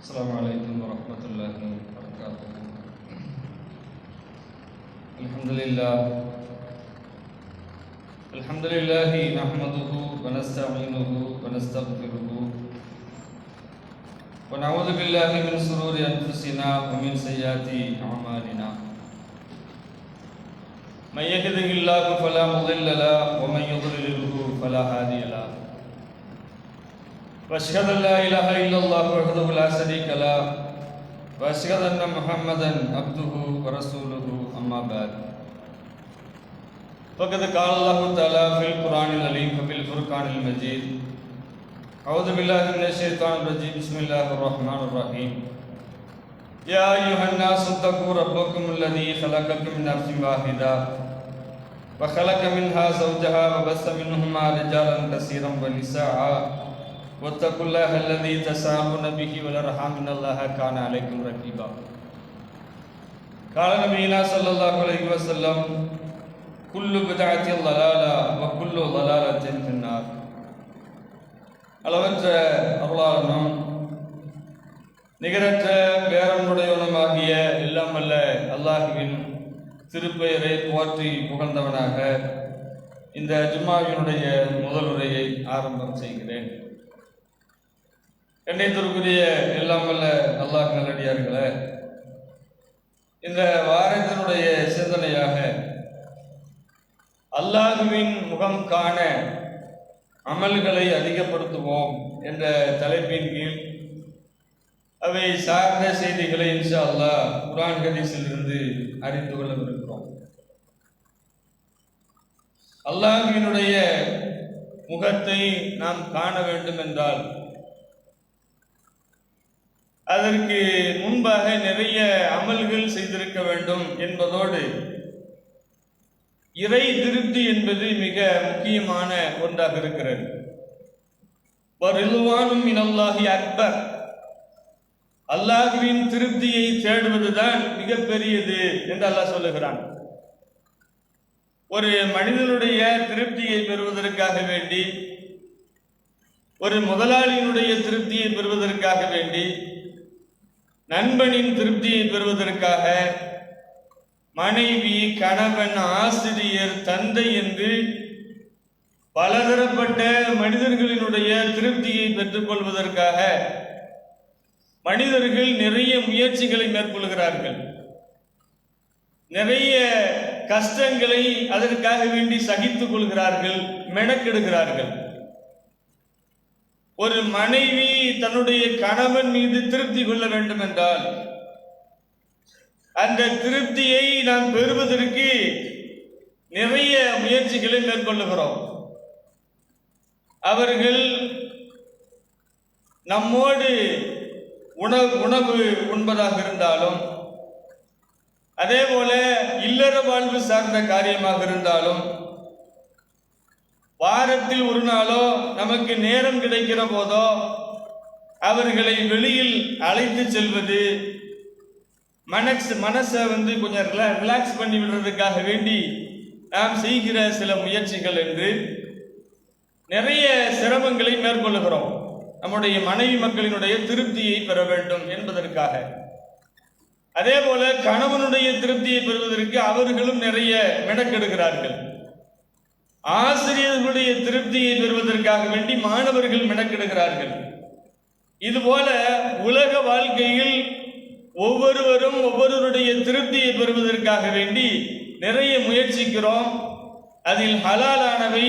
السلام عليكم ورحمة الله وبركاته. الحمد لله نحمده ونستعينه ونستغفره ونعوذ بالله من شرور أنفسنا ومن سيئات أعمالنا. من يهده الله فلا مضل له ومن يضلله فلا هادي له. واشهد ان لا اله الا الله وحده لا شريك له واشهد ان محمدا عبده ورسوله اما بعد. فقد قال الله تعالى في القران العظيم وفي الفرقان المجيد: اعوذ بالله من الشيطان الرجيم، بسم الله الرحمن الرحيم. يا ايها الناس اتقوا ربكم الذي خلقكم من نفس واحده وخلق منها زوجها وبث منهما رجالا كثيرا ونساء واتقوا الله الذي تساءلون به والارحام ان الله كان عليكم رقيبا. قال نبينا صلى الله عليه وسلم: كل بدعة ضلالة وكل ضلالة في النار. அளவற்ற அருளாளனும் நிகரற்ற பேரன்புடையவனுமாகிய எல்லாம் வல்ல அல்லாஹுவின் திருப்பெயரை போற்றி புகழ்ந்தவனாக இந்த ஜும்மாவினுடைய முதல் உரையை ஆரம்பம் செய்கிறேன். கண்ணியத்திற்குரிய எல்லாம் வல்ல அல்லாஹ் நல்லடியார்களே, இந்த வாரத்தினுடைய சிந்தனையாக அல்லாஹுவின் முகம் காண அமல்களை அதிகப்படுத்துவோம் என்ற தலைப்பின் கீழ் அவை சார்ந்த செய்திகளை இன்ஷா அல்லாஹ் குர்ஆன் ஹதீஸிலிருந்து அறிந்து கொள்ளவிருக்கிறோம். அல்லாஹுவினுடைய முகத்தை நாம் காண வேண்டும் என்றால் அதற்கு முன்பாக நிறைய அமல்கள் செய்திருக்க வேண்டும் என்பதோடு இறை திருப்தி என்பது மிக முக்கியமான ஒன்றாக இருக்கிறது. வரிதுவானும் மினல்லாஹி அக்பர். அல்லாஹ்வின் திருப்தியை தேடுவதுதான் மிகப்பெரியது என்று அல்லாஹ் சொல்லுகிறான். ஒரு மனிதனுடைய திருப்தியை பெறுவதற்காக வேண்டி, ஒரு முதலாளியினுடைய திருப்தியை பெறுவதற்காக வேண்டி, நண்பனின் திருப்தியை பெறுவதற்காக மனைவி, கணவன், ஆசிரியர், தந்தை என்று பலதரப்பட்ட மனிதர்களினுடைய திருப்தியை பெற்றுக் கொள்வதற்காக மனிதர்கள் நிறைய முயற்சிகளை மேற்கொள்கிறார்கள். நிறைய கஷ்டங்களை அதற்காக வேண்டி சகித்துக் கொள்கிறார்கள், மெனக்கெடுகிறார்கள். ஒரு மனைவி தன்னுடைய கணவன் மீது திருப்தி கொள்ள வேண்டும் என்றால் அந்த திருப்தியை நாம் பெறுவதற்கு நிறைய முயற்சிகளை மேற்கொள்ளுகிறோம். அவர்கள் நம்மோடு உணவு உண்பதாக இருந்தாலும், அதே போல இல்லற வாழ்வு சார்ந்த காரியமாக இருந்தாலும், வாரத்தில் ஒரு நாளோ நமக்கு நேரம் கிடைக்கிற போதோ அவர்களை வெளியில் அழைத்து செல்வது, மனசை கொஞ்சம் ரிலாக்ஸ் பண்ணி விடுறதுக்காக வேண்டி நாம் செய்கிற சில முயற்சிகள் என்று நிறைய சிரமங்களை மேற்கொள்ளுகிறோம். நம்முடைய மனைவி மக்களினுடைய திருப்தியை பெற வேண்டும் என்பதற்காக. அதே போல கணவனுடைய திருப்தியை பெறுவதற்கு அவர்களும் நிறைய மெனக்கெடுகிறார்கள். ஆசிரியர்களுடைய திருப்தியை பெறுவதற்காக வேண்டி மாணவர்கள் மெனக்கெடுகிறார்கள். இதுபோல உலக வாழ்க்கையில் ஒவ்வொருவரும் ஒவ்வொருவருடைய திருப்தியை பெறுவதற்காக வேண்டி நிறைய முயற்சிக்கிறோம். அதில் ஹலாலானவை,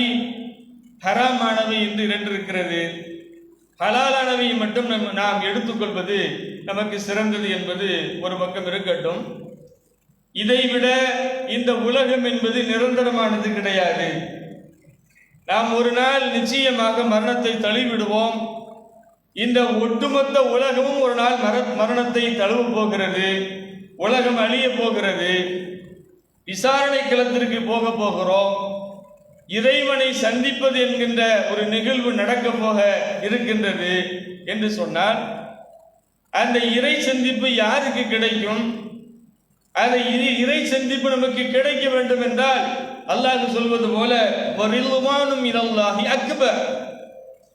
ஹராமானவை என்று இரண்டு இருக்கிறது. ஹலாலானவை மட்டும் நாம் எடுத்துக்கொள்வது நமக்கு சிறந்தது என்பது ஒரு பக்கம் இருக்கட்டும். இதைவிட இந்த உலகம் என்பது நிரந்தரமானது கிடையாது. நாம் ஒரு நாள் நிச்சயமாக மரணத்தை தழுவிடுவோம். இந்த ஒட்டுமொத்த உலகமும் ஒரு நாள் மரணத்தை தழுவ போகிறது. உலகம் அழிய போகிறது. விசாரணை களத்திற்கு போக போகிறோம். இறைவனை சந்திப்பது என்கின்ற ஒரு நிகழ்வு நடக்க போக இருக்கின்றது என்று சொன்னால் அந்த இறை சந்திப்பு யாருக்கு கிடைக்கும்? அந்த இறை சந்திப்பு நமக்கு கிடைக்க வேண்டும் என்றால் அல்லாஹ் சொல்வது போல வரிதுவானும் மினல்லாஹி அக்பர்.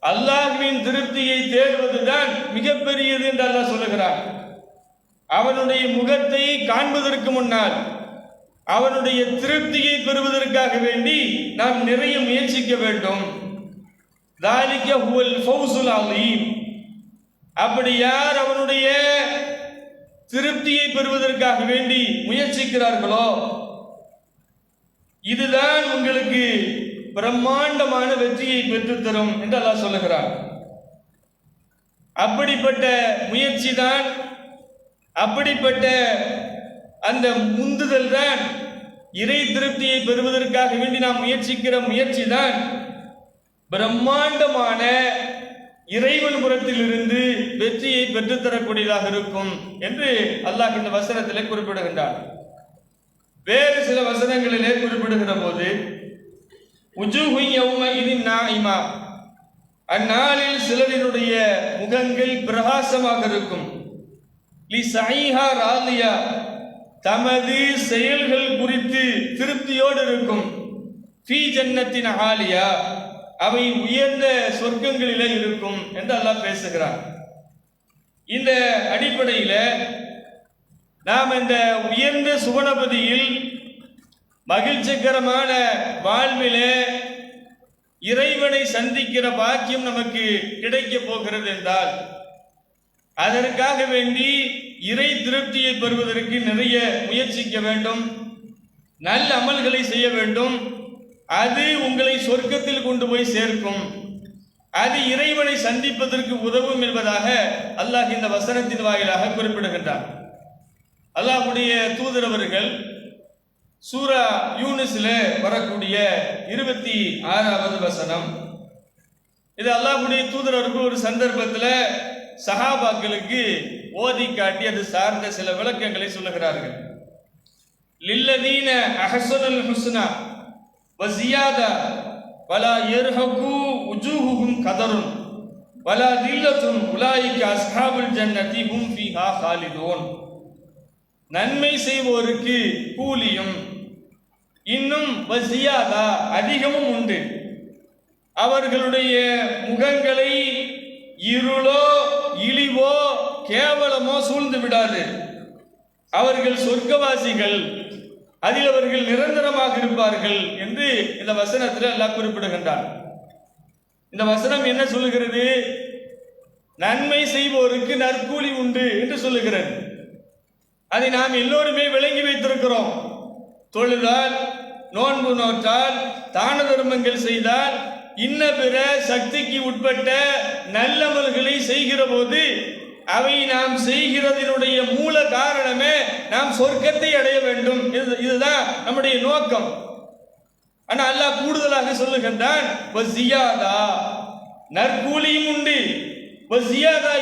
அல்லாஹ்வின் திருப்தியை தேடுவதுதான் மிகப்பெரியது என்று அல்லாஹ் சொல்லுகிறான். அவனுடைய முகத்தை காண்பதற்கு முன்னால் அவனுடைய திருப்தியை பெறுவதற்காக வேண்டி நாம் நிறைய முயற்சிக்க வேண்டும். ذَلِكَ هُوَ الْفَوْزُ الْعَظِيمُ. அப்படி யார் அவனுடைய திருப்தியை பெறுவதற்காக வேண்டி முயற்சிக்கிறார்களோ இதுதான் உங்களுக்கு பிரம்மாண்டமான வெற்றியை பெற்றுத்தரும் என்று அல்லாஹ் சொல்லுகிறார். அப்படிப்பட்ட முயற்சி தான், அப்படிப்பட்ட அந்த முந்துதல் தான், இறை திருப்தியை பெறுவதற்காக வேண்டி நாம் முயற்சிக்கிற முயற்சி தான் பிரம்மாண்டமான இறைவன் புறத்திலிருந்து வெற்றியை பெற்றுத்தரக்கூடியதாக இருக்கும் என்று அல்லாஹ் இந்த வசனத்திலே குறிப்பிடுகின்றார். வேறு சில வசனங்களிலே குறிப்பிடுகிற போது உஜூஹு யௌமஇதின் நாஇமா, அந்நாளில் சிலரினுடைய முகங்கள் பிரகாசமாக இருக்கும். லிஸைஹா ராலியா, தமது செயல்கள் குறித்து திருப்தியோடு இருக்கும். ஃபீ ஜன்னத்தின் ஆலியா, அவை உயர்ந்த சொர்க்கங்களிலே இருக்கும் என்று அல்லாஹ் பேசுகிறார். இந்த அடிப்படையில் நாம் இந்த உயர்ந்த சுவனபதியில் மகிழ்ச்சிகரமான வாழ்விலே இறைவனை சந்திக்கிற பாக்கியம் நமக்கு கிடைக்க போகிறது என்றால் அதற்காக வேண்டி இறை திருப்தியை பெறுவதற்கு நிறைய முயற்சிக்க வேண்டும், நல்ல அமல்களை செய்ய வேண்டும். அது உங்களை சொர்க்கத்தில் கொண்டு போய் சேர்க்கும், அது இறைவனை சந்திப்பதற்கு உதவும் என்பதாக அல்லாஹ் இந்த வசனத்தின் வாயிலாக குறிப்பிடுகின்றார். அல்லாஹ்வுடைய தூதர் அவர்கள் சூரா யூனுஸில் வரக்கூடிய 26வது வசனம், இது அல்லாஹ்வுடைய தூதர் அவர்கள் ஒரு சந்தர்ப்பத்தில் சஹாபாக்களுக்கு ஓதி காட்டி அது சார்ந்த சில விளக்கங்களை சொல்லுகிறார்கள். லில்லதீன அஹ்ஸனுல் ஹுஸ்னா வஸியாதா வலா யர்ஹகு உஜூஹுஹும் கதருன் வலா தில்லத்துன் உலாயிக அஸ்ஹாபுல் ஜன்னதி ஹும் ஃபீஹா காலிதூன். நன்மை செய்வோருக்கு கூலியும் இன்னும் வஸியாதா அதிகமும் உண்டு. அவர்களுடைய முகங்களை இருளோ இழிவோ கேவலமோ சூழ்ந்து விடாது. அவர்கள் சொர்க்கவாசிகள், அதில் அவர்கள் நிரந்தரமாக இருப்பார்கள் என்று இந்த வசனத்தில் அல்லாஹ் குறிப்பிடுகின்றார். இந்த வசனம் என்ன சொல்லுகிறது? நன்மை செய்வோருக்கு நற்கூலி உண்டு என்று சொல்லுகிறது. அதை நாம் எல்லோருமே விளங்கி வைத்திருக்கிறோம். தொழுதால், நோன்பு நோற்றால், தான தர்மங்கள் செய்தால், இன்ன பிற சக்திக்கு உட்பட்ட நல்லமல்களை செய்கிற போது அவை நாம் செய்கிறதினுடைய மூல காரணமே நாம் சொர்க்கத்தை அடைய வேண்டும். இதுதான் நம்முடைய நோக்கம். ஆனால் அல்லாஹ் கூடுதலாக சொல்லுகின்றான், நற்கூலியும் உண்டு,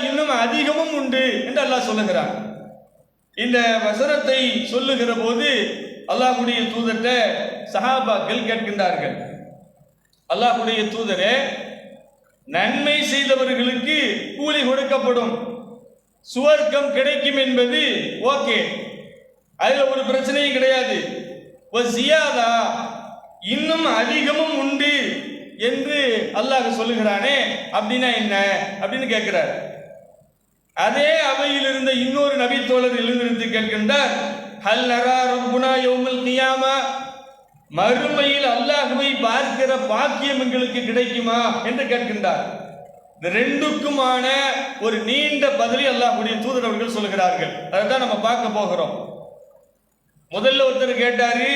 இன்னும் அதிகமும் உண்டு என்று அல்லாஹ் சொல்லுகிறான். இந்த வசனத்தை சொல்லுகிற போது அல்லாஹ்வுடைய தூதர்கிட்ட சஹாபாக்கள் கேட்கின்றார்கள், அல்லாஹ்வுடைய தூதரே, நன்மை செய்தவர்களுக்கு கூலி கொடுக்கப்படும், சுவர்க்கம் கிடைக்கும் என்பது ஓகே, அதுல ஒரு பிரச்சனையும் கிடையாது. இன்னும் அதிகமும் உண்டு என்று அல்லாஹ் சொல்லுகிறானே, அப்படின்னா என்ன அப்படின்னு கேட்கிறார். அதே அவையில் இருந்த இன்னொரு நபி தோழர் எழுந்திருந்து கேட்கின்றார், ஹல் நரா ரப்புனா யௌமல் கியாமா, மறுமையில் அல்லாஹ்வை பார்க்கிற பாக்கியம் எங்களுக்கு கிடைக்குமா என்று கேட்கின்றார். இந்த ரெண்டுக்குமான ஒரு நீண்ட பதிலை அல்லாஹ்வுடைய தூதர் அவர்கள் சொல்கிறார்கள். அதைத்தான் நம்ம பார்க்க போகிறோம். முதல்ல ஒருத்தர் கேட்டாரு,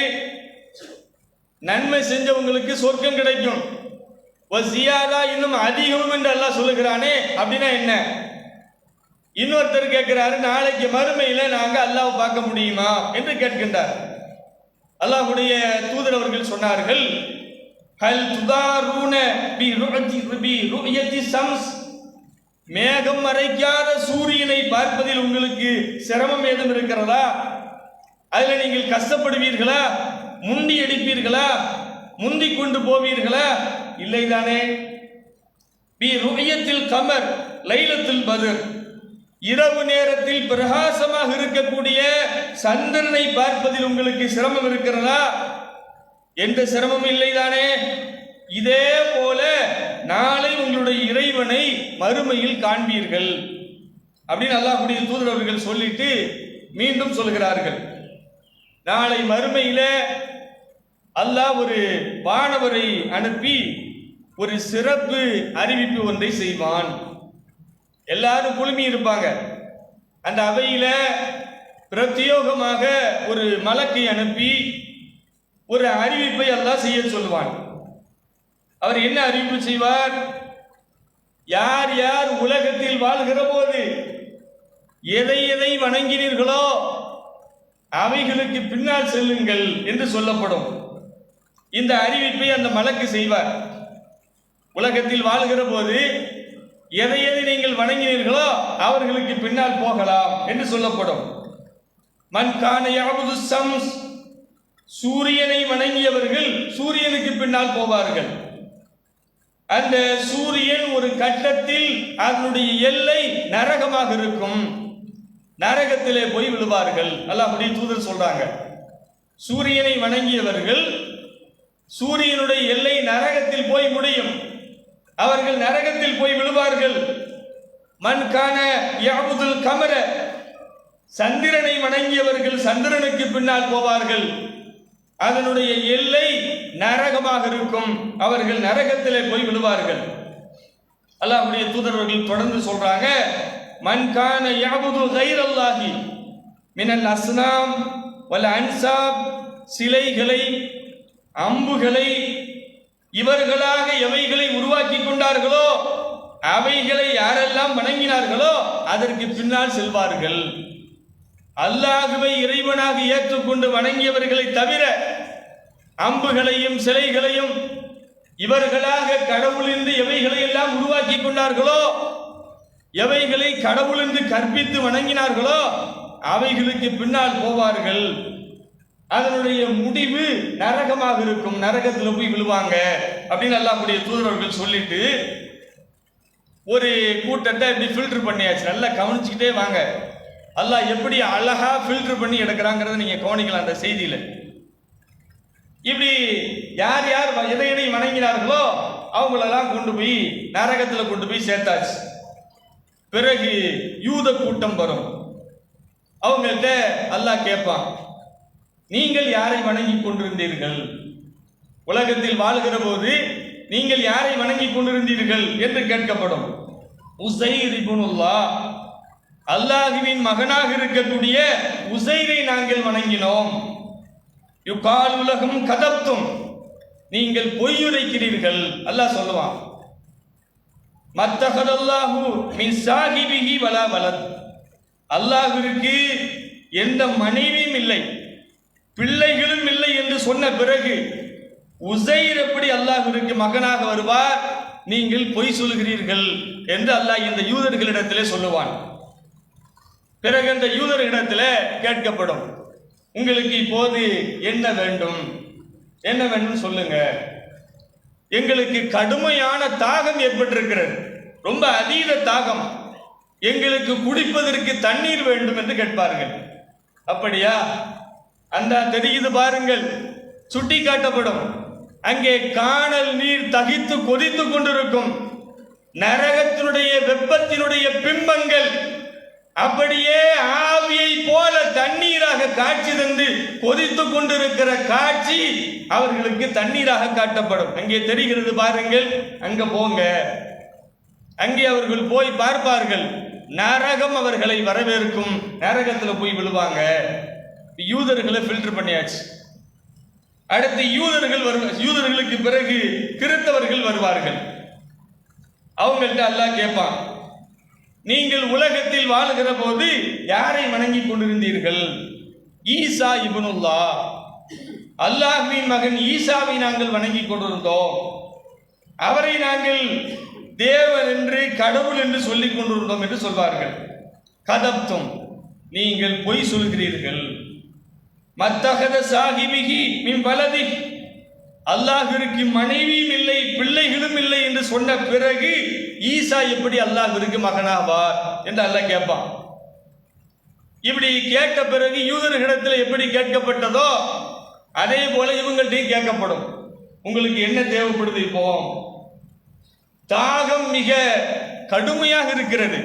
நன்மை செஞ்சவங்களுக்கு சொர்க்கம் கிடைக்கும், இன்னும் அதிகம் என்று அல்லாஹ் சொல்லுகிறானே, அப்படின்னா என்ன? இன்னொருத்தர் கேட்கிறாரு, நாளைக்கு மறுமையில நாங்க அல்லாஹ்வை பார்க்க முடியுமா என்று கேட்கின்றார். அல்லாஹ்வுடைய தூதர் அவர்கள் சொன்னார்கள், ஹல் துதாரூன பி ருயதி ஷம்ஸ், மேகம் மறைக்காத சூரியனை பார்ப்பதில் உங்களுக்கு சிரமம் ஏதும் இருக்கிறதா? அதில் நீங்கள் கஷ்டப்படுவீர்களா? முண்டி அடிப்பீர்களா? முந்தி கொண்டு போவீர்களா? இல்லைதானே. பி ருயத்தில் கமர் லைலத்துல் பத்ர், இரவு நேரத்தில் பிரகாசமாக இருக்கக்கூடிய சந்திரனை பார்ப்பதில் உங்களுக்கு சிரமம் இருக்கிறதா? எந்த சிரமம் இல்லைதானே. இதே போல நாளை உங்களுடைய இறைவனை மறுமையில் காண்பீர்கள் அப்படின்னு அல்லாஹ்வுடைய தூதர் அவர்கள் சொல்லிட்டு மீண்டும் சொல்கிறார்கள். நாளை மறுமையில அல்லாஹ் ஒரு வானவரை அனுப்பி ஒரு சிறப்பு அறிவிப்பு ஒன்றை செய்வான். எல்லாரும் குழுமி இருப்பாங்க. அந்த அவையில பிரத்யோகமாக ஒரு மலக்கை அனுப்பி ஒரு அறிவிப்பை அல்லாஹ் செய்ய சொல்வான். அவர் என்ன அறிவிப்பு செய்வார்? யார் யார் உலகத்தில் வாழ்கிற போது எதை எதை வணங்கினீர்களோ அவைகளுக்கு பின்னால் செல்லுங்கள் என்று சொல்லப்படும். இந்த அறிவிப்பை அந்த மலக்கு செய்வார். உலகத்தில் வாழ்கிற போது எதை எதை நீங்கள் வணங்கினீர்களோ அவர்களுக்கு பின்னால் போகலாம் என்று சொல்லப்படும். மன் கான யஅபுது ஷம்ஸ், சூரியனை வணங்கியவர்கள் சூரியனுக்கு பின்னால் போவார்கள். அந்த சூரியன் ஒரு கட்டத்தில் அதனுடைய எல்லை நரகமாக இருக்கும். நரகத்திலே போய் விழுவார்கள். அல்லாஹ்வுடைய தூதர் சொல்றாங்க, சூரியனை வணங்கியவர்கள் சூரியனுடைய எல்லை நரகத்தில் போய் முடியும். அவர்கள் நரகத்தில் போய் விழுவார்கள். மன் கான யஅபுதுல் கமர, சந்திரனை வணங்கியவர்கள் சந்திரனுக்கு பின்னால் போவார்கள். அதனுடைய எல்லை நரகமாக இருக்கும். அவர்கள் நரகத்திலே போய் விழுவார்கள். அல்லாஹ்வுடைய தூதர்கள் தொடர்ந்து சொல்றாங்க, மன் கான யஅபுது கைரல்லாஹி மினல் அஸ்னாம் வல் அன்சாப், சிலைகளை அம்புகளை இவர்களாக எவைகளை உருவாக்கி கொண்டார்களோ அவைகளை யாரெல்லாம் வணங்கினார்களோ அதற்கு பின்னால் செல்வார்கள். அல்லாஹ்வை இறைவனாக ஏற்றுக்கொண்டு வணங்கியவர்களை தவிர அம்புகளையும் சிலைகளையும் இவர்களாக கடவுள் என்று எவைகளை எல்லாம் உருவாக்கி கொண்டார்களோ, எவைகளை கடவுள் என்று கற்பித்து வணங்கினார்களோ அவைகளுக்கு பின்னால் போவார்கள். அதனுடைய முடிவு நரகமாக இருக்கும். நரகத்தில் போய் விழுவாங்க அப்படின்னு அல்லாஹ்வுடைய தூதர்கள் சொல்லிட்டு ஒரு கூட்டத்தை இப்படி ஃபில்டர் பண்ணியாச்சு. நல்லா கவனிச்சுக்கிட்டே வாங்க. அல்லாஹ் எப்படி அழகா ஃபில்டர் பண்ணி எடுக்கிறாங்கிறத நீங்க கவனிக்கலாம். அந்த செய்தியில இப்படி யார் யார் எதை எதை வணங்கினார்களோ அவங்களெல்லாம் கொண்டு போய் நரகத்தில் கொண்டு போய் சேர்த்தாச்சு. பிறகு யூத கூட்டம் வரும். அவங்கள்ட்ட அல்லாஹ் கேட்பான், நீங்கள் யாரை வணங்கி கொண்டிருந்தீர்கள்? உலகத்தில் வாழ்கிற போது நீங்கள் யாரை வணங்கி கொண்டிருந்தீர்கள் என்று கேட்கப்படும். உஸைர் இப்னுல்லாஹ், அல்லாஹ்வின் மகனாக இருக்கக்கூடிய உஸைரை நாங்கள் வணங்கினோம். யுகால் உலகம் கதப்தும், நீங்கள் பொய்யுரைக்கிறீர்கள். அல்லாஹ் சொல்லுவான், மத்தகதல்லாஹு மின் சாஹிபிஹி வலா வலத், அல்லாஹ்விற்கு எந்த மனைவியும் இல்லை பிள்ளைகளும் இல்லை என்று சொன்ன பிறகு உஸைர் எப்படி அல்லாஹ்விற்கு மகனாக வருவார்? நீங்கள் பொய் சொல்கிறீர்கள் என்று அல்லாஹ் இந்த யூதர்களிடத்திலே சொல்லுவான். பிறகு அந்த யூதர்களிடத்திலே கேட்கப்படும், உங்களுக்கு இப்போது என்ன வேண்டும், என்ன வேண்டும் சொல்லுங்க. எங்களுக்கு கடுமையான தாகம் ஏற்பட்டிருக்கிறது, ரொம்ப அதீத தாகம், எங்களுக்கு குடிப்பதற்கு தண்ணீர் வேண்டும் என்று கேட்பார்கள். அப்படியா? அந்த தெரியுது பாருங்கள், சுட்டி காட்டப்படும். அங்கே காணல் நீர் தகித்து கொதித்து கொண்டிருக்கும். நரகத்தினுடைய வெப்பத்தினுடைய பிம்பங்கள் அப்படியே ஆவியை போல தண்ணீராக காட்சி தந்து கொதித்து கொண்டிருக்கிற காட்சி அவர்களுக்கு தண்ணீராக காட்டப்படும். அங்கே தெரிகிறது பாருங்கள். அங்க போங்க. அங்கே அவர்கள் போய் பார்ப்பார்கள். நரகம் அவர்களை வரவேற்கும். நரகத்தில் போய் விழுவாங்க. யூதர்களை ஃபில்டர் பண்ணியாச்சு. அடுத்து யூதர்களுக்கு பிறகு கிறிஸ்தவர்கள் வருவார்கள். அவங்கள்ட்ட அல்லாஹ் கேட்பான், நீங்கள் உலகத்தில் வாழுகிற போது யாரை வணங்கி கொண்டிருந்தீர்கள்? ஈசா இப்னுல்லாஹ், அல்லாஹ்வின் மகன் ஈசாவை நாங்கள் வணங்கி கொண்டிருந்தோம். அவரை நாங்கள் தேவன் என்று கடவுள் என்று சொல்லிக் கொண்டிருந்தோம் என்று சொல்வார்கள். கதப்தும், நீங்கள் பொய் சொல்கிறீர்கள். மத்தகத சாஹிபிஹி மின் வலதி, அல்லாஹ்விற்கு மனைவியும் இல்லை பிள்ளைகளும் இல்லை என்று சொன்ன பிறகு ஈசா எப்படி அல்லாஹ்விற்கு மகனாவார் என்று அல்லாஹ் கேட்பான். இப்படி கேட்ட பிறகு யூதர்களிடத்தில் எப்படி கேட்கப்பட்டதோ அதே போல இவங்கள்ட்டையும் கேட்கப்படும். உங்களுக்கு என்ன தேவைப்படுது? இப்போ தாகம் மிக கடுமையாக இருக்கிறது,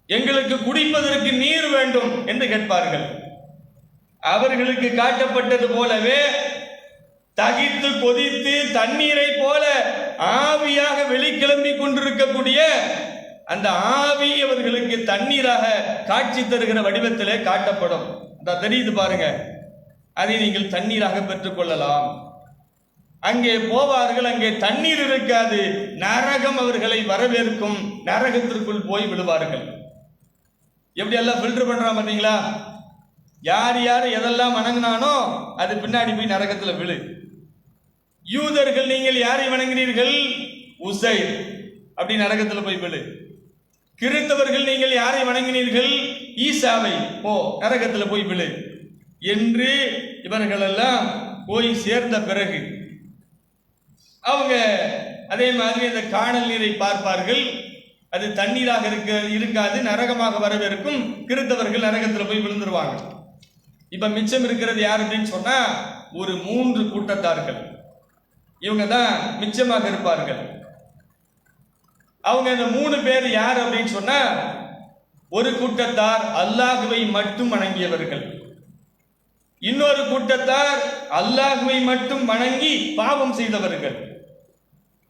எங்களுக்கு குடிப்பதற்கு நீர் வேண்டும் என்று கேட்பார்கள். அவர்களுக்கு காட்டப்பட்டது போலவே தகித்து கொதித்து தண்ணீரை போல ஆவியாக வெளிக்கிளம்பி கொண்டிருக்கக்கூடிய அந்த ஆவி அவர்களுக்கு தண்ணீராக காட்சி தருகிற வடிவத்திலே காட்டப்படும். தெரியுது பாருங்க, அதை நீங்கள் தண்ணீராக பெற்றுக் கொள்ளலாம். அங்கே போவார்கள், அங்கே தண்ணீர் இருக்காது, நரகம் அவர்களை வரவேற்கும், நரகத்திற்குள் போய் விழுவார்கள். எப்படி எல்லாம் ஃபில்டர் பண்றான் பார்த்தீங்களா? யார் யார் எதெல்லாம் வணங்கினானோ அது பின்னாடி போய் நரகத்தில் விழு. யூதர்கள் நீங்கள் யாரை வணங்கினீர்கள்? உசைர், அப்படி நரகத்தில் போய் விழு. கிறிஸ்தவர்கள் நீங்கள் யாரை வணங்கினீர்கள்? ஈசாவை, போ நரகத்தில் போய் விழு என்று இவர்கள் எல்லாம் போய் சேர்ந்த பிறகு அவங்க அதே மாதிரி அந்த காணல் நீரை பார்ப்பார்கள். அது தண்ணீராக இருக்காது, நரகமாக வரவிருக்கும். கிறிஸ்தவர்கள் நரகத்தில் போய் விழுந்துருவாங்க. இப்ப மிச்சம் இருக்கிறது யார் அப்படின்னு சொன்னா ஒரு 3 கூட்டத்தார்கள். இவங்க தான் மிச்சமாக இருப்பார்கள். அவங்க இந்த 3 பேர் யார் அப்படின்னு சொன்னா, ஒரு கூட்டத்தார் அல்லாஹ்வை மட்டும் வணங்கியவர்கள், இன்னொரு கூட்டத்தார் அல்லாஹ்வை மட்டும் வணங்கி பாவம் செய்தவர்கள்,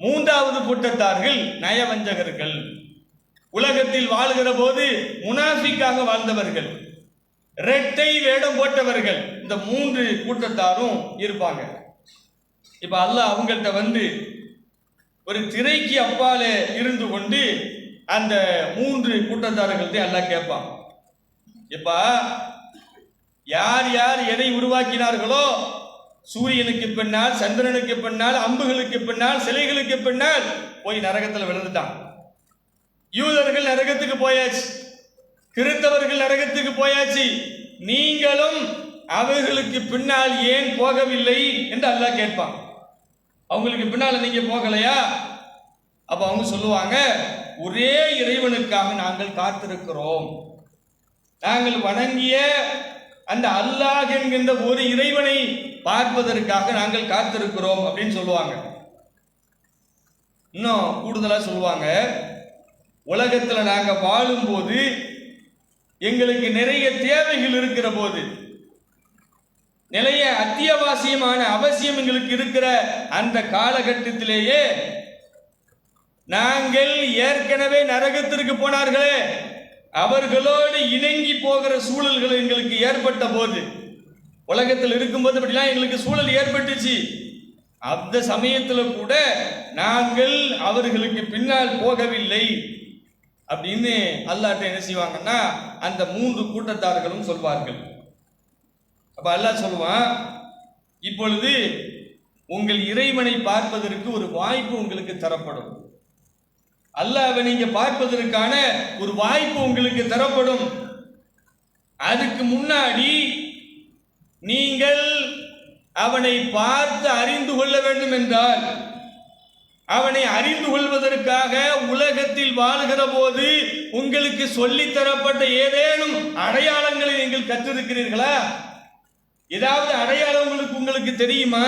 மூன்றாவது கூட்டத்தார்கள் நயவஞ்சகர்கள், உலகத்தில் வாழ்கிற போது முனாஃபிக்காக வாழ்ந்தவர்கள், இரட்டை வேடம் போட்டவர்கள். இந்த 3 கூட்டத்தாரும் இருப்பாங்க. இப்ப அல்லாஹ் அவங்கள்ட்ட வந்து ஒரு திரைக்கு அப்பாலே இருந்து கொண்டு அந்த 3 கூட்டத்தார்கள்ட்ட அல்லாஹ் கேட்பான். இப்ப யார் யார் எதை உருவாக்கினார்களோ, சூரியனுக்கு பின்னால், சந்திரனுக்கு பின்னால், அம்புகளுக்கு பின்னால், சிலைகளுக்கு பின்னால் போய் நரகத்தில் விழுந்துட்டான். யூதர்கள் நரகத்துக்கு போயாச்சு, கிறிஸ்தவர்கள் நரகத்துக்கு போயாச்சு, நீங்களும் அவர்களுக்கு பின்னால் ஏன் போகவில்லை என்று அல்லாஹ் கேட்பான். அவங்களுக்கு பின்னால நீங்க போகலையா? அப்ப அவங்க சொல்லுவாங்க, ஒரே இறைவனுக்காக நாங்கள் காத்திருக்கிறோம், நாங்கள் வணங்கிய அந்த அல்லாஹ் என்கின்ற ஒரு இறைவனை பார்ப்பதற்காக நாங்கள் காத்திருக்கிறோம் அப்படின்னு சொல்லுவாங்க. இன்னும் கூடுதலா சொல்லுவாங்க, உலகத்துல நாங்க வாழும் போது எங்களுக்கு நிறைய தேவைகள் இருக்கிற போது, நிறைய அத்தியாவசியமான அவசியம் எங்களுக்கு இருக்கிற அந்த காலகட்டத்திலேயே நாங்கள் ஏற்கனவே நரகத்திற்கு போனார்களே அவர்களோடு இணங்கி போகிற சூழல்கள் எங்களுக்கு ஏற்பட்ட போது, உலகத்தில் இருக்கும்போது அப்படிலாம் எங்களுக்கு சூழல் ஏற்பட்டுச்சு. அந்த சமயத்தில் கூட நாங்கள் அவர்களுக்கு பின்னால் போகவில்லை அப்படின்னு அல்லாஹ்ட்ட என்ன செய்வாங்கன்னா அந்த 3 கூட்டத்தார்களும் சொல்வார்கள். அப்ப அல்லாஹ் சொல்லுவான், இப்பொழுது உங்கள் இறைவனை பார்ப்பதற்கு ஒரு வாய்ப்பு உங்களுக்கு தரப்படும், அல்லாஹ்வை நீங்க பார்ப்பதற்கான ஒரு வாய்ப்பு உங்களுக்கு தரப்படும். அதுக்கு முன்னாடி நீங்கள் அவனை பார்த்து அறிந்து கொள்ள வேண்டும் என்றால், அவனை அறிந்து கொள்வதற்காக உலகத்தில் வாழ்கிற போது உங்களுக்கு சொல்லித் தரப்பட்ட ஏதேனும் அடையாளங்களை நீங்கள் கற்றிருக்கிறீர்களா? ஏதாவது அடையாளம் உங்களுக்கு தெரியுமா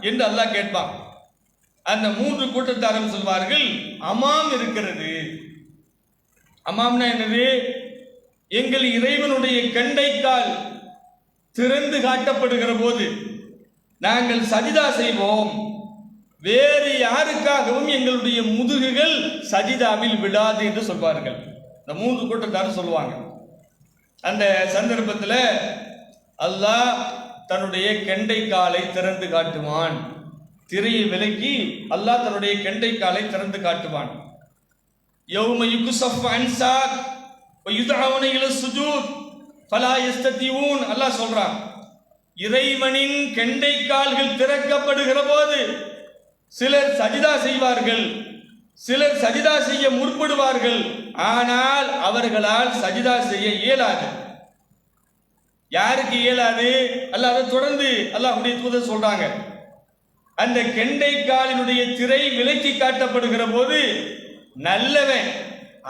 என்று அல்லாஹ் கேட்பான். அந்த 3 கூட்டத்தாரும் சொல்வார்கள், அமாம் இருக்கிறது. அமாம்னா என்னது? எங்கள் இறைவனுடைய கண்டைக்கால் திறந்து காட்டப்படுகிற போது நாங்கள் சஜிதா செய்வோம், வேறு யாருக்காகவும் எங்களுடைய முதுகுகள் சஜிதாவில் விடாது என்று சொல்வார்கள். இந்த 3 கூட்டத்தாரும் சொல்லுவாங்க. அந்த சந்தர்ப்பத்தில் அல்லாஹ் தன்னுடைய கெண்டை காலை திறந்து காட்டுவான். திரையை விலக்கி அல்லாஹ் தன்னுடைய கெண்டை காலை திறந்து காட்டுவான். யௌம யுக்ஸஃப் அன் சாக் வ யுதஅவுன இல சுஜூத் ஃபலா யஸ்ததிஊன். அல்லாஹ் சொல்றான், இறைவனின் கெண்டை கால்கள் திறக்கப்படுகிற போது சிலர் சஜிதா செய்வார்கள், சிலர் சஜிதா செய்ய முற்படுவார்கள், ஆனால் அவர்களால் சஜிதா செய்ய இயலாது. யாருக்கு இயலாது? அல்லாஹ் அதை தொடர்ந்து அல்லாஹ்வுடைய தூதர் சொல்றாங்க, அந்த கெண்டை காலினுடைய திரை விலக்கி காட்டப்படுகிற போது நல்லவன்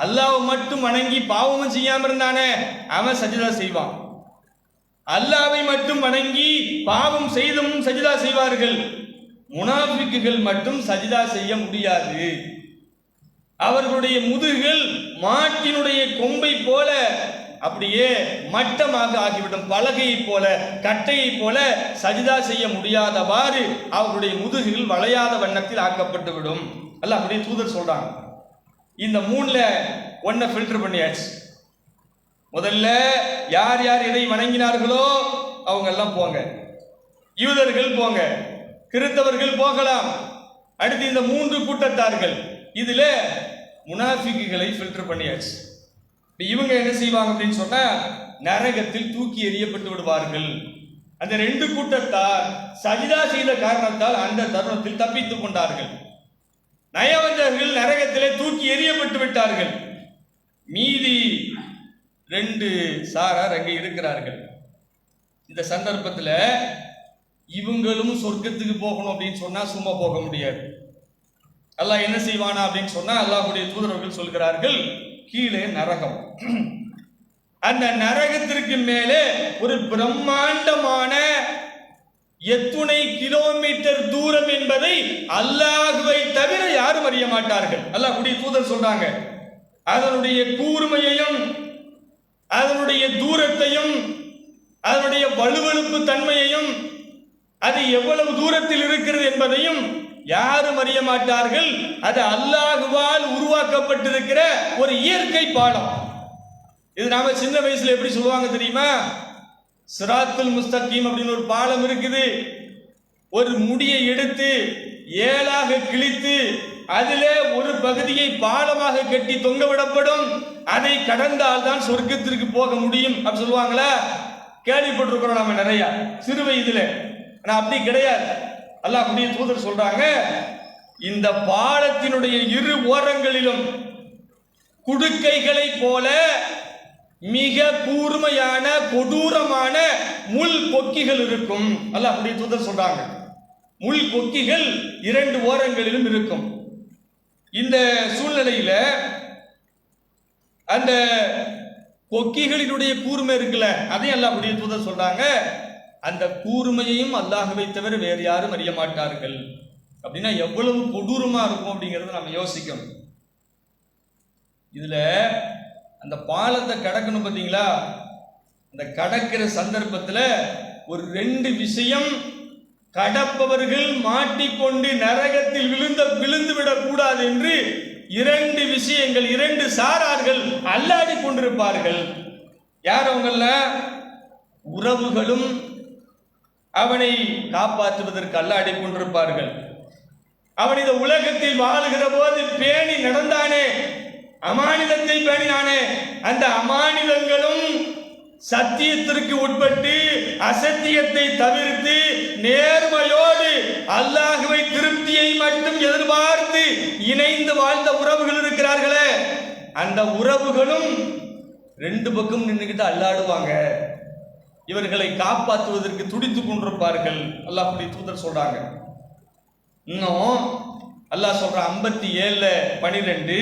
அல்லாஹ்வை மட்டும் வணங்கி பாவமும் செய்யாம இருந்தானே அவன் சஜிதா செய்வான், அல்லாஹ்வை மட்டும் வணங்கி பாவம் செய்தும் சஜிதா செய்வார்கள். முனாஃபிக்குகள் மட்டும் சஜிதா செய்ய முடியாது. அவர்களுடைய முதுகுகள் மாட்டினுடைய கொம்பை போல அப்படியே மட்டமாக ஆகிவிடும். பலகையை போல, கட்டையை போல சஜிதா செய்ய முடியாதவாறு அவர்களுடைய முதுகுகள் வளையாத வண்ணத்தில் ஆக்கப்பட்டு விடும். அல்ல அப்படியே தூதர் சொல்றாங்க. இந்த மூணுல ஒன்ன ஃபில்டர் பண்ணியாச்சு. முதல்ல யார் யார் எதை வணங்கினார்களோ அவங்க எல்லாம் போங்க, யூதர்கள் போங்க, கிறிஸ்தவர்கள் போகலாம். அடுத்து இந்த மூன்று கூட்டத்தார்கள், இதுல முனாஃபிக்குகளை ஃபில்டர் பண்ணியாச்சு. இவங்க என்ன செய்வாங்க அப்படின்னு சொன்னா நரகத்தில் தூக்கி எறியப்பட்டு விடுவார்கள். அந்த ரெண்டு கூட்டத்தார் சஜிதா செய்த காரணத்தால் அந்த தருணத்தில் தப்பித்துக் கொண்டார்கள். நயவஞ்சகர்கள் நரகத்திலே தூக்கி எறியப்பட்டு விட்டார்கள். மீதி ரெண்டு சாரார் அங்கே இருக்கிறார்கள். இந்த சந்தர்ப்பத்தில் இவங்களும் சொர்க்கத்துக்கு போகணும் அப்படின்னு சொன்னா சும்மா போக முடியாது. அல்லாஹ் என்ன செய்வானா அப்படின்னு சொன்னா அல்லாஹ்வுடைய தூதர்கள் சொல்கிறார்கள், கீழே நரகம், அந்த நரகத்திற்கு மேலே ஒரு பிரம்மாண்டமான எத்துணை கிலோமீட்டர் தூரம் என்பதை அல்லாஹ்வை தவிர யாரும் அறிய மாட்டார்கள். அல்லாஹ்வுடைய தூதர் சொல்றாங்க, அதனுடைய கூர்மையையும் அதனுடைய தூரத்தையும் அதனுடைய வலுவழுப்பு தன்மையையும் அது எவ்வளவு தூரத்தில் இருக்கிறது என்பதையும் யாரும் அறிய மாட்டார்கள். அது அல்லாஹ்வால் உருவாக்கப்பட்டிருக்கிற ஒரு இயற்கை பாடம். இது நாம சின்ன வயசுல எப்படி சொல்லுவாங்க தெரியுமா? சிராத்துல் முஸ்தகீம் அப்படின்னு ஒரு பாலம் இருக்குது. ஒரு முடியை எடுத்து ஏழாக கிழித்து அதிலே ஒரு பகுதியை பாலமாக கட்டி தொங்க விடப்படும். அதை கடந்தால் தான் சொர்க்கத்திற்கு போக முடியும் அப்படி சொல்லுவாங்களா? கேள்விப்பட்டிருக்கிறோம் நம்ம நிறைய சிறு வயதுல. ஆனா அப்படி கிடையாது. அல்லாஹ்வுடைய தூதர் சொல்றாங்க, இந்த பாலத்தினுடைய இரு ஓரங்களிலும் குடுக்கைகளை போல மிக கூர்மையான கொடூரமான முள் கொக்கிகள் இருக்கும். அல்லாஹ்வுடைய தூதர் சொல்றாங்க, முள் கொக்கிகள் இரண்டு ஓரங்களிலும் இருக்கும். இந்த சூழ்நிலையில அந்த கொக்கிகளினுடைய கூர்மை இருக்குல்ல, அதையும் அல்லாஹ்வுடைய தூதர் சொல்றாங்க, அந்த கூர்மையையும் அல்லாஹ்வை தவிர வேறு யாரும் அறிய மாட்டார்கள். அப்படின்னா எவ்வளவு கொடூரமா இருக்கும் அப்படிங்கறத நம்ம யோசிக்கணும். இதுல அந்த பாலத்தை கடக்கணும் பார்த்தீங்களா? அந்த கடக்கிற சந்தர்ப்பத்தில் ஒரு ரெண்டு விஷயம் கடப்பவர்கள் மாட்டிக்கொண்டு நரகத்தில் விழுந்து விடக்கூடாது என்று இரண்டு விஷயங்கள், இரண்டு சாரார்கள் அல்லாடி கொண்டிருப்பார்கள். யார் அவங்கள? உறவுகளும் அவனை காப்பாற்றுவதற்கு அல்லாடி கொண்டிருப்பார்கள். அவன் இந்த உலகத்தில் வாழுகிற போது பேணி நடந்தானே, அமானிதத்தை பேணினானே, அந்த அமானிதங்களும் சத்தியத்திற்கு உட்பட்டு அசத்தியத்தை தவிர்த்து நேர்மையோடு அல்லாஹ்வை திருப்தியை மட்டும் எதிர்பார்த்து இணைந்து வாழ்ந்த உறவுகள் இருக்கிறார்களே, அந்த உறவுகளும் ரெண்டு பக்கம் நின்றுகிட்டு அல்லாடுவாங்க. இவர்களை காப்பாற்றுவதற்கு துடித்துக் கொண்டிருப்பார்கள். அல்லாஹ்வுடைய தூதர் சொல்றாங்க. இன்னும் அல்லாஹ் சொல்ற 57:12,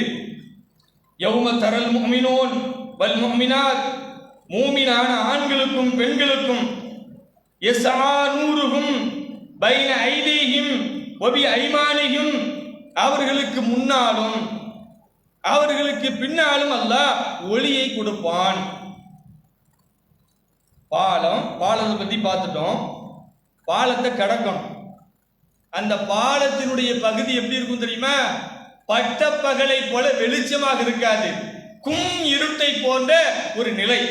யௌம தரல் முஃமினூன் வல் முஃமினாத், மூமினான ஆண்களுக்கும் பெண்களுக்கும் யஸ்ஆ நூருஹும் பைன ஐதீஹிம் வ பி ஐமானிஹிம், அவர்களுக்கு முன்னாலும் அவர்களுக்கு பின்னாலும் அல்லாஹ் ஒளியை கொடுப்பான். பாலத்தை பத்தி பார்த்துட்டோம். பாலத்தை கடக்கணும். அந்த பாலத்தினுடைய பகுதி எப்படி இருக்கும் தெரியுமா? பட்டப்பகலை போல வெளிச்சமாக இருக்காது, கும் இருட்டை போன்ற ஒரு நிலை.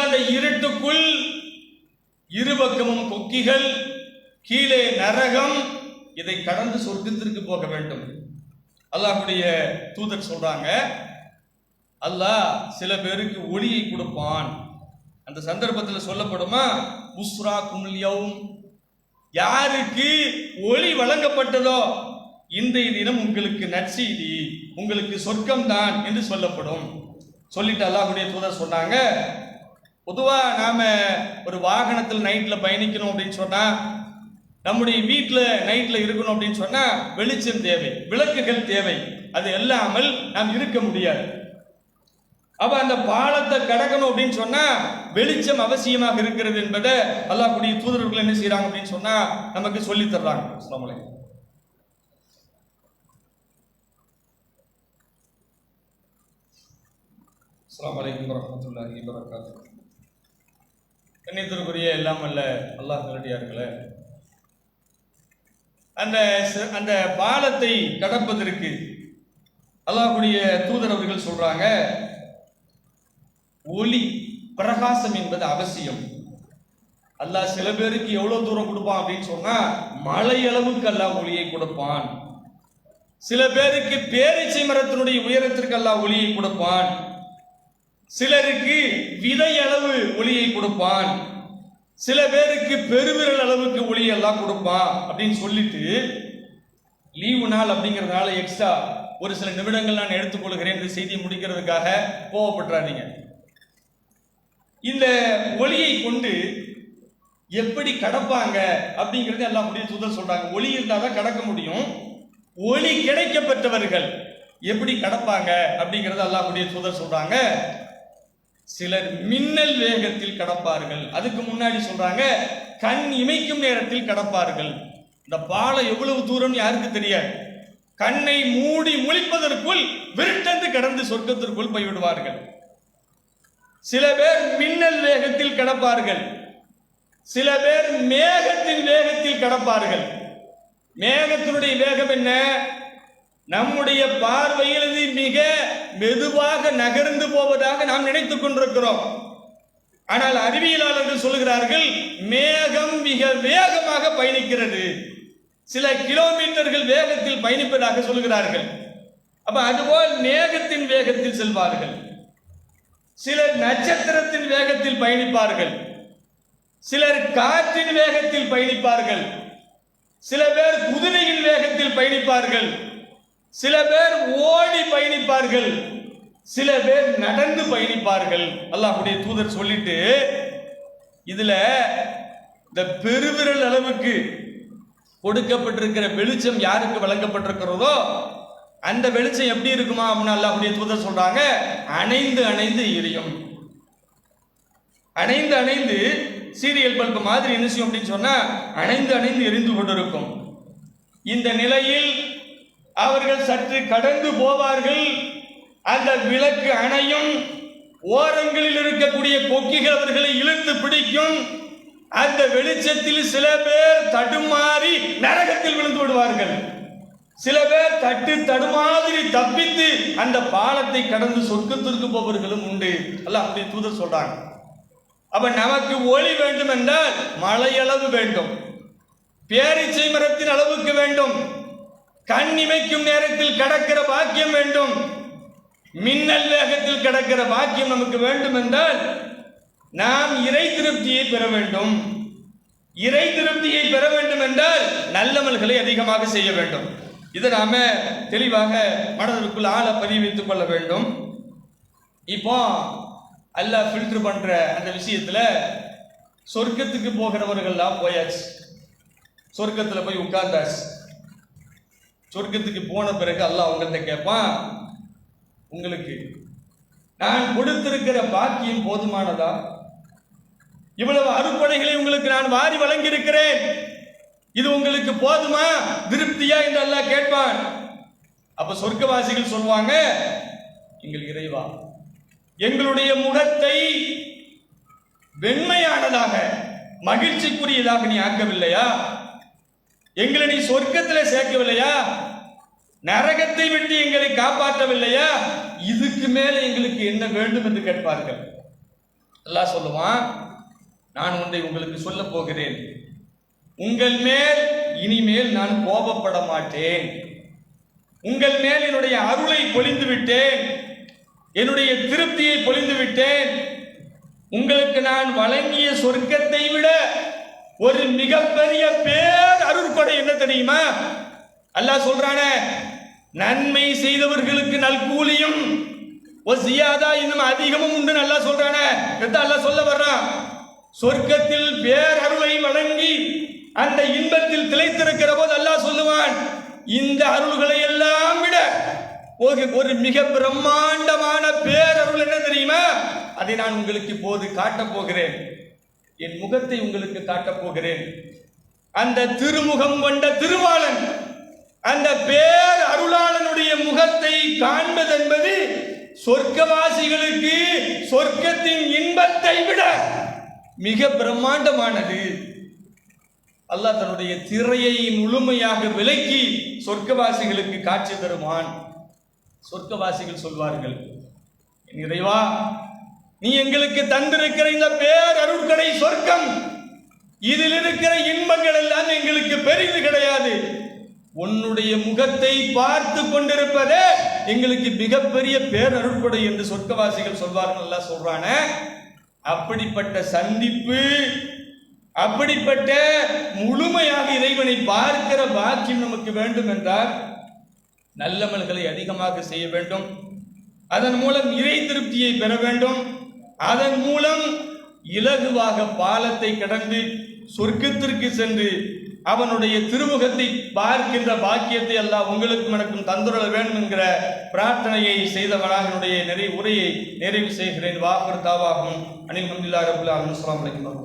அந்த இருட்டுக்குள் இருபக்கமும் கொக்கிகள், கீழே நரகம். இதை கடந்து சொர்க்கத்திற்கு போக வேண்டும். அல்லாஹ்வுடைய தூதர் சொல்றாங்க, அல்லாஹ் சில பேருக்கு ஒளியை கொடுப்பான். அந்த சந்தர்ப்பத்தில் சொல்லப்படுமா, புஸ்ரா குமுல் யௌம், யாருக்கு ஒளி வழங்கப்பட்டதோ இன்றைய தினம் உங்களுக்கு நற்செய்தி, உங்களுக்கு சொர்க்கம் தான் என்று சொல்லப்படும். சொல்லிட்டு அல்லாஹ்வுடைய தூதர் சொன்னாங்க, பொதுவா நாம ஒரு வாகனத்தில் நைட்ல பயணிக்கணும் அப்படின்னு சொன்னா, நம்முடைய வீட்டில் நைட்ல இருக்கணும் அப்படின்னு சொன்னா வெளிச்சம் தேவை, விளக்குகள் தேவை. அது இல்லாமல் நாம் இருக்க முடியாது. அப்ப அந்த பாலத்தை கடக்கணும் அப்படின்னு சொன்னா வெளிச்சம் அவசியமாக இருக்கிறது என்பதை அல்லாஹ்வுடைய தூதர்கள் என்ன செய்யறாங்க அப்படின்னு சொன்னா நமக்கு சொல்லி தர்றாங்க. அஸ்ஸலாமு அலைக்கும். அஸ்ஸலாமு அலைக்கும் வரஹ்மத்துல்லாஹி வபரகாத்துஹு. கண்ணியத்திற்குரிய எல்லாம் அல்ல அல்லாஹ் நல்லடியார்களே, அந்த பாலத்தை கடப்பதற்கு அல்லாஹ்வுடைய தூதர் அவர்கள் சொல்றாங்க, ஒளி பிரகாசம் என்பது அவசியம். அல்லாஹ் சில பேருக்கு எவ்வளவு தூரம் கொடுப்பான் அப்படின்னு சொன்னா மலை அளவுக்கு அல்லாஹ் ஒளியை கொடுப்பான். சில பேருக்கு பேரீச்சை மரத்தினுடைய உயரத்திற்கு அல்லாஹ் ஒளியை கொடுப்பான். சிலருக்கு விதை அளவு ஒளியை கொடுப்பான். சில பேருக்கு பெருவிரல் அளவுக்கு ஒளி எல்லாம் கொடுப்பான் அப்படின்னு சொல்லிட்டு லீவு நாள் அப்படிங்கிறதுனால எக்ஸ்ட்ரா ஒரு சில நிமிடங்கள் நான் எடுத்துக்கொள்கிறேன் இந்த செய்தியை முடிக்கிறதுக்காக கோவப்பட்டுறாதீங்க. இந்த ஒளியை கொண்டு எப்படி கடப்பாங்க அப்படிங்கிறது அல்லாஹ்வுடைய தூதர் சொல்றாங்க. ஒளி இருந்தாதான் கடக்க முடியும். ஒளி கிடைக்கப்பட்டவர்கள் எப்படி கடப்பாங்க அப்படிங்கறத அல்லாஹ்வுடைய தூதர் சொல்றாங்க. சிலர் மின்னல் வேகத்தில் கடப்பார்கள். அதுக்கு முன்னாடி சொல்றாங்க கண் இமைக்கும் நேரத்தில் கடப்பார்கள். இந்த பாலம் எவ்வளவு தூரம் யாருக்கு தெரியாது. கண்ணை மூடி முழிப்பதற்குள் விருட்டந்து கடந்து சொர்க்கத்திற்குள் போய்விடுவார்கள். சில பேர் மின்னல் வேகத்தில் கடப்பார்கள். சில பேர் மேகத்தின் வேகத்தில் கடப்பார்கள். மேகத்தினுடைய வேகம் என்ன? நம்முடைய பார்வையில் இது மிக மெதுவாக நகர்ந்து போவதாக நாம் நினைத்துக் கொண்டிருக்கிறோம். ஆனால் அறிவியலாளர்கள் சொல்லுகிறார்கள் மேகம் மிக வேகமாக பயணிக்கிறது. சில கிலோமீட்டர்கள் வேகத்தில் பயணிப்பதாக சொல்லுகிறார்கள். அப்ப அதுபோல் மேகத்தின் வேகத்தில் செல்வார்கள். சிலர் நட்சத்திரத்தின் வேகத்தில் பயணிப்பார்கள். சிலர் காற்றின் வேகத்தில் பயணிப்பார்கள். சில பேர் குதிரையின் வேகத்தில் பயணிப்பார்கள். சில பேர் ஓடி பயணிப்பார்கள். சில பேர் நடந்து பயணிப்பார்கள். அல்லாஹ்வுடைய தூதர் சொல்லிட்டு இதுல இந்த பெருவிரல் அளவுக்கு கொடுக்கப்பட்டிருக்கிற வெளிச்சம் யாருக்கு வழங்கப்பட்டிருக்கிறதோ அந்த வெளிச்சம் எப்படி இருக்குமா அப்படின்னு அல்லாஹ்வுடைய தூதர் சொல்றாங்க, அணைந்து அணைந்து எரியும். அணைந்து அணைந்து சீரியல் பல்பு மாதிரி என்ன செய்யும் அப்படின்னு சொன்னா அணைந்து அணைந்து எரிந்து கொண்டிருக்கும். இந்த நிலையில் அவர்கள் சற்று கடந்து போவார்கள். அந்த விளக்கு அணையும். ஓரங்களில் இருக்கக்கூடிய கொக்கிகள் அவர்களை இழுத்து பிடிக்கும். அந்த வெளிச்சத்தில் சில பேர் தடுமாறி நரகத்தில் விழுந்து விடுவார்கள். சில பேர் தடுமாறி தப்பித்து அந்த பாலத்தை கடந்து சொர்க்கத்திற்கு போவர்களும் உண்டு. அல்லாஹ்வுடைய தூதர் சொல்றாங்க. அப்ப நமக்கு ஒளி வேண்டும் என்றால் மலை அளவு வேண்டும், பேரீச்சை மரத்தின் அளவுக்கு வேண்டும், கண் இமைக்கும் நேரத்தில் கடக்கிற பாக்கியம் வேண்டும், மின்னல் வேகத்தில் கடக்கிற பாக்கியம் நமக்கு வேண்டும் என்றால் நாம் இறை திருப்தியை பெற வேண்டும். இறை திருப்தியை பெற வேண்டும் என்றால் நல்லமல்களை அதிகமாக செய்ய வேண்டும். இதை நாம தெளிவாக மனதிற்குள் ஆழ பதிவு வைத்துக் கொள்ள வேண்டும். இப்போ அல்லாஹ் ஃபில்டர் பண்ற அந்த விஷயத்துல சொர்க்கத்துக்கு போகிறவர்கள்லாம் போயாச்சு. சொர்க்கத்துல போய் உட்கார்ந்தாச்சு. சொர்க்கத்துக்கு போன பிறகு அல்லாஹ் உங்கள்கிட்ட கேட்பான், உங்களுக்கு நான் கொடுத்திருக்கிற பாக்கியம் போதுமானதா? இவ்வளவு அருட்கொடைகளை உங்களுக்கு நான் வாரி வழங்கி இருக்கிறேன், இது உங்களுக்கு போதுமா, திருப்தியா என்று அல்லாஹ் கேட்பான். அப்ப சொர்க்கவாசிகள் சொல்வாங்க, எங்கள் இறைவா, எங்களுடைய முகத்தை வெண்மையானதாக மகிழ்ச்சிக்குரியதாக நீ ஆக்கவில்லையா? எங்களை நீ சொர்க்கத்தில் சேர்க்கவில்லையா? நரகத்தை விட்டு எங்களை காப்பாற்றவில்லையா? இதுக்கு மேல எங்களுக்கு என்ன வேண்டும் என்று கேட்பார்கள். அல்லாஹ் சொல்லுவான், நான் ஒன்றை உங்களுக்கு சொல்ல போகிறேன். உங்கள் மேல் இனிமேல் நான் கோபப்பட மாட்டேன். உங்கள் மேல் என்னுடைய அருளை பொழிந்து விட்டேன், என்னுடைய திருப்தியை பொழிந்து விட்டேன். உங்களுக்கு நான் வழங்கிய சொர்க்கத்தை விட ஒரு மிகப்பெரிய பேர் அருட்கொடை என்ன தெரியுமா? அல்லாஹ் சொல்றானே, நன்மை செய்தவர்களுக்கு நல்கூலியும் இன்னும் அதிகமும் உண்டு. அல்லாஹ் சொல்றானே, அல்லாஹ் சொல்ல வர்றான், சொர்க்கத்தில் பேர் அருளை வழங்கி அந்த இன்பத்தில் திளைத்திருக்கிற போது அல்லாஹ் சொல்லுவான், இந்த அருள்களை எல்லாம் விட ஒரு மிக பிரம்மாண்டமான பேரருள் என்ன தெரியுமா? அதை நான் உங்களுக்கு இப்போது காட்டப் போகிறேன். என் முகத்தை உங்களுக்கு காட்டப் போகிறேன். அந்த திருமுகம் கொண்ட திருவாளன், அந்த பேர் அருளாளனுடைய முகத்தை காண்பது என்பது சொர்க்கவாசிகளுக்கு சொர்க்கத்தின் இன்பத்தை விட மிக பிரம்மாண்டமானது. அல்லாஹ் தன்னுடைய திரையை முழுமையாக விலக்கி சொர்க்கவாசிகளுக்கு காட்சி தருவான். சொர்க்கவாசிகள் சொல்வார்கள், இறைவா, நீ எங்களுக்கு தந்திருக்கிற இந்த பேர் அருட்கடை சொர்க்கம், இதில் இருக்கிற இன்பங்கள் எல்லாம் எங்களுக்கு பெரிது கிடையாது. உன்னுடைய முகத்தை பார்த்து கொண்டிருப்பதே எங்களுக்கு மிகப்பெரிய பேரருட்கொடை என்று சொர்க்கவாசிகள் சொல்வார்கள். அல்லாஹ் சொல்றான, அப்படிப்பட்ட சந்திப்பு, அப்படிப்பட்ட முழுமையாக இறைவனை பார்க்கிற பாக்கியம் நமக்கு வேண்டும் என்றால் நல்லமல்களை அதிகமாக செய்ய வேண்டும். அதன் மூலம் இறை திருப்தியை பெற வேண்டும். அதன் மூலம் இலகுவாக பாலத்தை கடந்து சொர்க்கத்திற்கு சென்று அவனுடைய திருமுகத்தை பார்க்கின்ற பாக்கியத்தை அல்லாஹ் உங்களுக்கும் எனக்கும் தந்துள்ள வேண்டும் என்கிற பிரார்த்தனையை செய்தவனாக என்னுடைய உரையை நிறைவு செய்கிறேன். வாஃபர் தாவாகும் அனில் ஹம்துலில்லாஹி ரப்பில் ஆலமீன். அஸ்ஸலாமு அலைக்கும்.